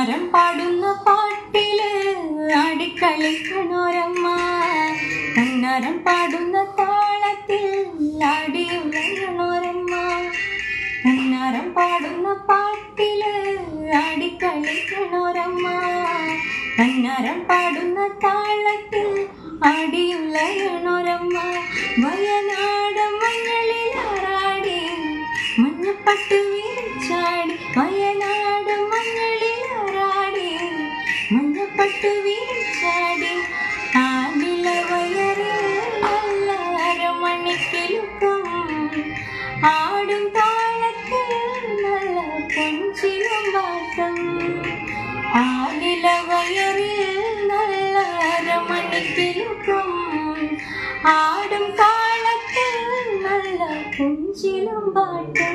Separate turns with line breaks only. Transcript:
കന്നാരം പാടുന്ന പാട്ടില് ആടിക്കളിക്കണോരമ്മ, കന്നാരം പാടുന്ന താളത്തിൽ ആടിയുലയണോരമ്മ. കന്നാരം പാടുന്ന പാട്ടില് ആടിക്കളിക്കണോരമ്മ, കന്നാരം പാടുന്ന താളത്തിൽ ആടിയുലയണോരമ്മ. വയനാട് മഞ്ഞളിലാറാടി മഞ്ഞപ്പട്ട് വീഴ്ചാടി, വയനാട് മഞ്ഞളിലാറാടി മഞ്ഞപ്പട്ട് വീഴ്ചാടി. ആടില വയറിൽ നല്ല അരമണിക്കിലുക്കം, ആടും താളത്തിൽ നല്ല കൊഞ്ചിലും പാട്ടം. ആടില വയറിൽ നല്ല അരമണിക്കിലുക്കം, ആടും താളത്തിൽ നല്ല കൊഞ്ചിലും പാട്ടം.